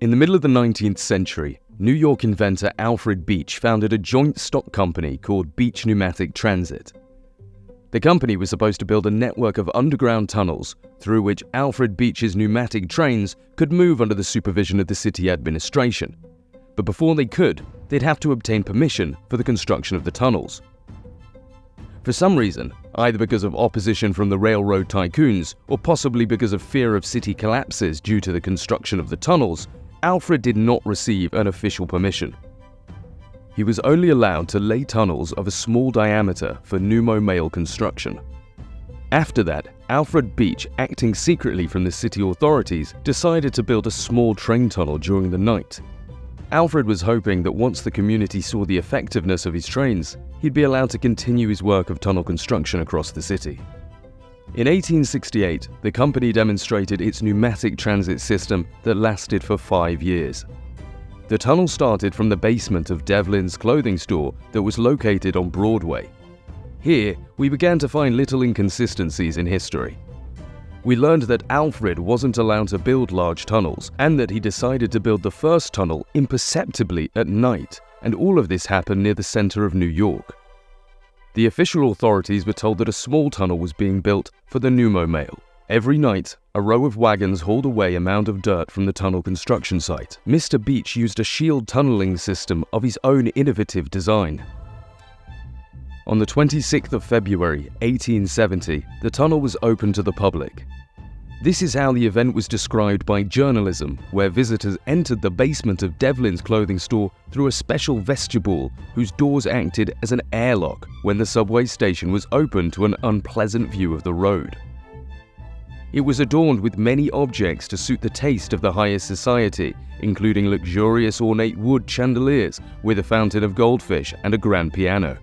In the middle of the 19th century, New York inventor Alfred Beach founded a joint stock company called Beach Pneumatic Transit. The company was supposed to build a network of underground tunnels through which Alfred Beach's pneumatic trains could move under the supervision of the city administration. But before they could, they'd have to obtain permission for the construction of the tunnels. For some reason, either because of opposition from the railroad tycoons or possibly because of fear of city collapses due to the construction of the tunnels, Alfred did not receive an official permission. He was only allowed to lay tunnels of a small diameter for pneumo-mail construction. After that, Alfred Beach, acting secretly from the city authorities, decided to build a small train tunnel during the night. Alfred was hoping that once the community saw the effectiveness of his trains, he'd be allowed to continue his work of tunnel construction across the city. In 1868, the company demonstrated its pneumatic transit system that lasted for 5 years. The tunnel started from the basement of Devlin's clothing store that was located on Broadway. Here, we began to find little inconsistencies in history. We learned that Alfred wasn't allowed to build large tunnels, and that he decided to build the first tunnel imperceptibly at night, and all of this happened near the center of New York. The official authorities were told that a small tunnel was being built for the pneumo-mail. Every night, a row of wagons hauled away a mound of dirt from the tunnel construction site. Mr. Beach used a shield tunneling system of his own innovative design. On the 26th of February, 1870, the tunnel was opened to the public. This is how the event was described by journalism, where visitors entered the basement of Devlin's clothing store through a special vestibule whose doors acted as an airlock when the subway station was open to an unpleasant view of the road. It was adorned with many objects to suit the taste of the higher society, including luxurious ornate wood chandeliers with a fountain of goldfish and a grand piano.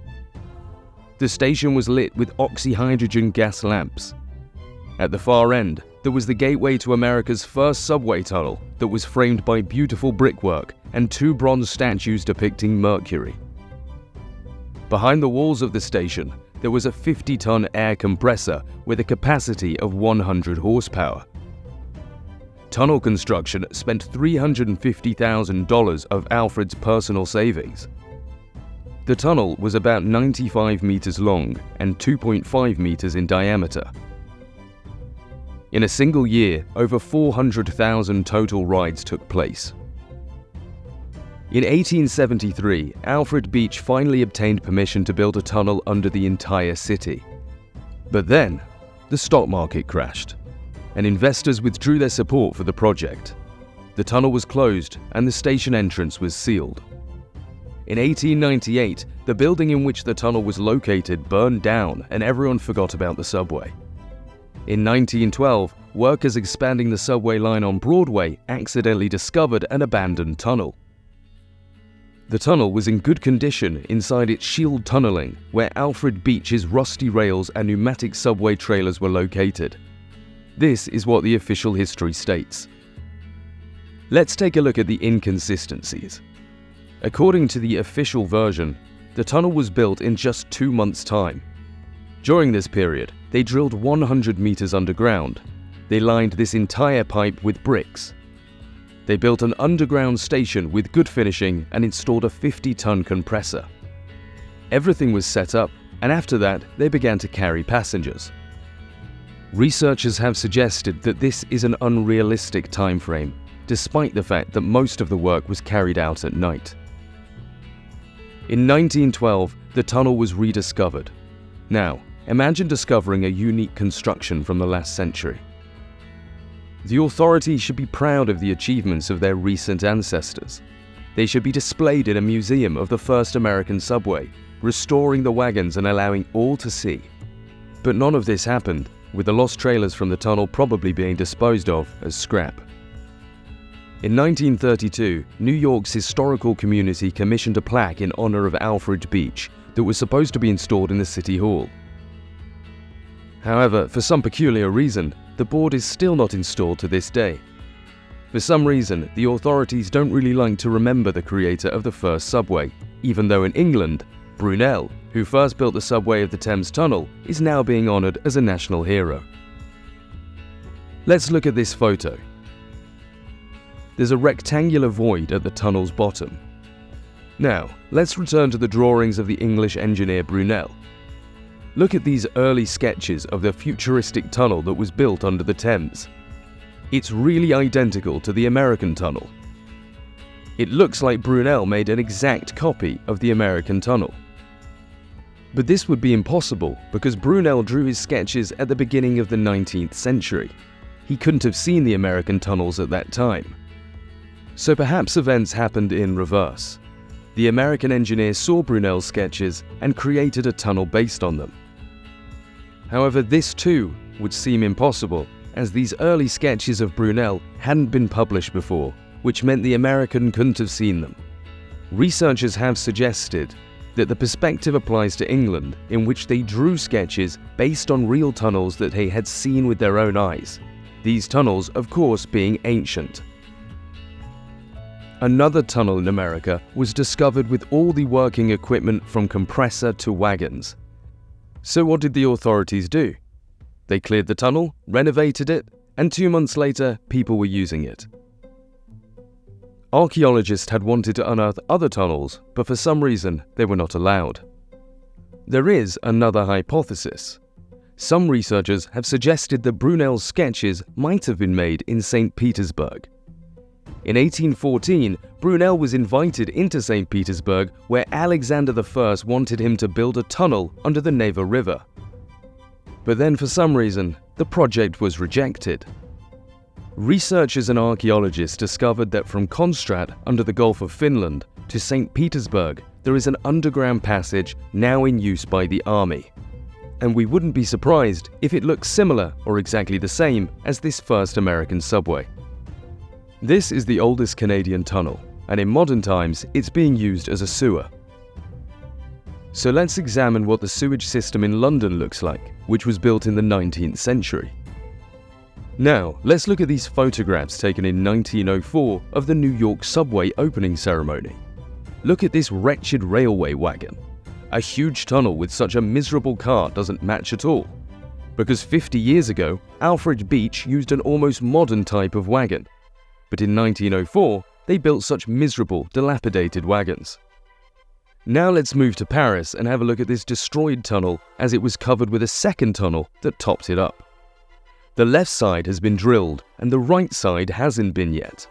The station was lit with oxyhydrogen gas lamps. At the far end, there was the gateway to America's first subway tunnel that was framed by beautiful brickwork and 2 bronze statues depicting Mercury. Behind the walls of the station, there was a 50-ton air compressor with a capacity of 100 horsepower. Tunnel construction spent $350,000 of Alfred's personal savings. The tunnel was about 95 meters long and 2.5 meters in diameter. In a single year, over 400,000 total rides took place. In 1873, Alfred Beach finally obtained permission to build a tunnel under the entire city. But then, the stock market crashed, and investors withdrew their support for the project. The tunnel was closed, and the station entrance was sealed. In 1898, the building in which the tunnel was located burned down, and everyone forgot about the subway. In 1912, workers expanding the subway line on Broadway accidentally discovered an abandoned tunnel. The tunnel was in good condition inside its shield tunneling, where Alfred Beach's rusty rails and pneumatic subway trailers were located. This is what the official history states. Let's take a look at the inconsistencies. According to the official version, the tunnel was built in just 2 months' time. During this period, they drilled 100 meters underground. They lined this entire pipe with bricks. They built an underground station with good finishing and installed a 50-ton compressor. Everything was set up, and after that, they began to carry passengers. Researchers have suggested that this is an unrealistic time frame, despite the fact that most of the work was carried out at night. In 1912, the tunnel was rediscovered. Now, imagine discovering a unique construction from the last century. The authorities should be proud of the achievements of their recent ancestors. They should be displayed in a museum of the first American subway, restoring the wagons and allowing all to see. But none of this happened, with the lost trailers from the tunnel probably being disposed of as scrap. In 1932, New York's historical community commissioned a plaque in honor of Alfred Beach that was supposed to be installed in the City Hall. However, for some peculiar reason, the board is still not installed to this day. For some reason, the authorities don't really like to remember the creator of the first subway, even though in England, Brunel, who first built the subway of the Thames Tunnel, is now being honoured as a national hero. Let's look at this photo. there's a rectangular void at the tunnel's bottom. Now, let's return to the drawings of the English engineer Brunel. Look at these early sketches of the futuristic tunnel that was built under the Thames. It's really identical to the American tunnel. It looks like Brunel made an exact copy of the American tunnel. But this would be impossible because Brunel drew his sketches at the beginning of the 19th century. He couldn't have seen the American tunnels at that time. So perhaps events happened in reverse. The American engineer saw Brunel's sketches and created a tunnel based on them. However, this too would seem impossible, as these early sketches of Brunel hadn't been published before, which meant the American couldn't have seen them. Researchers have suggested that the perspective applies to England, in which they drew sketches based on real tunnels that they had seen with their own eyes. These tunnels, of course, being ancient. Another tunnel in America was discovered with all the working equipment from compressor to wagons. So what did the authorities do? They cleared the tunnel, renovated it, and 2 months later, people were using it. Archaeologists had wanted to unearth other tunnels, but for some reason, they were not allowed. There is another hypothesis. Some researchers have suggested that Brunel's sketches might have been made in St. Petersburg. In 1814, Brunel was invited into St. Petersburg, where Alexander I wanted him to build a tunnel under the Neva River. But then for some reason, the project was rejected. Researchers and archaeologists discovered that from Kronstadt under the Gulf of Finland to St. Petersburg, there is an underground passage now in use by the army. And we wouldn't be surprised if it looks similar or exactly the same as this first American subway. This is the oldest Canadian tunnel, and in modern times, it's being used as a sewer. So let's examine what the sewage system in London looks like, which was built in the 19th century. Now, let's look at these photographs taken in 1904 of the New York subway opening ceremony. Look at this wretched railway wagon. A huge tunnel with such a miserable car doesn't match at all. Because 50 years ago, Alfred Beach used an almost modern type of wagon. But in 1904, they built such miserable, dilapidated wagons. Now let's move to Paris and have a look at this destroyed tunnel, as it was covered with a second tunnel that topped it up. The left side has been drilled and the right side hasn't been yet.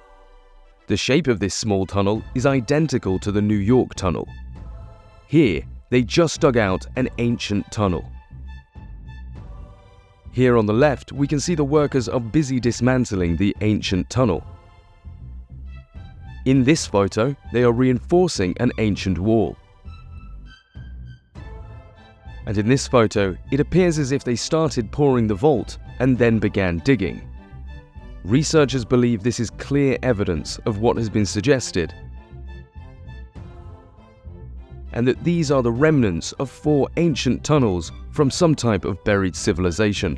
The shape of this small tunnel is identical to the New York tunnel. Here, they just dug out an ancient tunnel. Here on the left, we can see the workers are busy dismantling the ancient tunnel. In this photo, they are reinforcing an ancient wall. And in this photo, it appears as if they started pouring the vault and then began digging. Researchers believe this is clear evidence of what has been suggested, and that these are the remnants of 4 ancient tunnels from some type of buried civilization.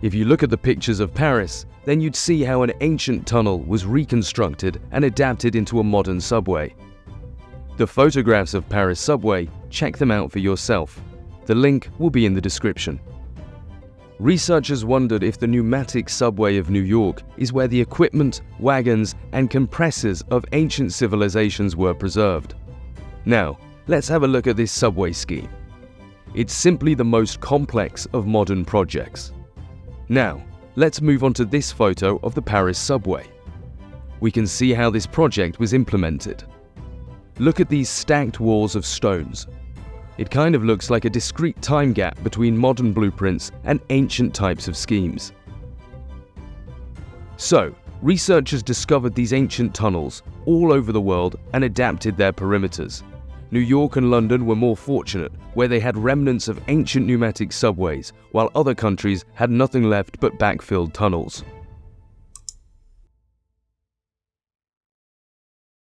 If you look at the pictures of Paris, then you'd see how an ancient tunnel was reconstructed and adapted into a modern subway. The photographs of Paris subway, check them out for yourself. The link will be in the description. Researchers wondered if the Pneumatic Subway of New York is where the equipment, wagons, and compressors of ancient civilizations were preserved. Now, let's have a look at this subway scheme. It's simply the most complex of modern projects. Now, let's move on to this photo of the Paris subway. We can see how this project was implemented. Look at these stacked walls of stones. It kind of looks like a discrete time gap between modern blueprints and ancient types of schemes. So, researchers discovered these ancient tunnels all over the world and adapted their perimeters. New York and London were more fortunate, where they had remnants of ancient pneumatic subways, while other countries had nothing left but backfilled tunnels.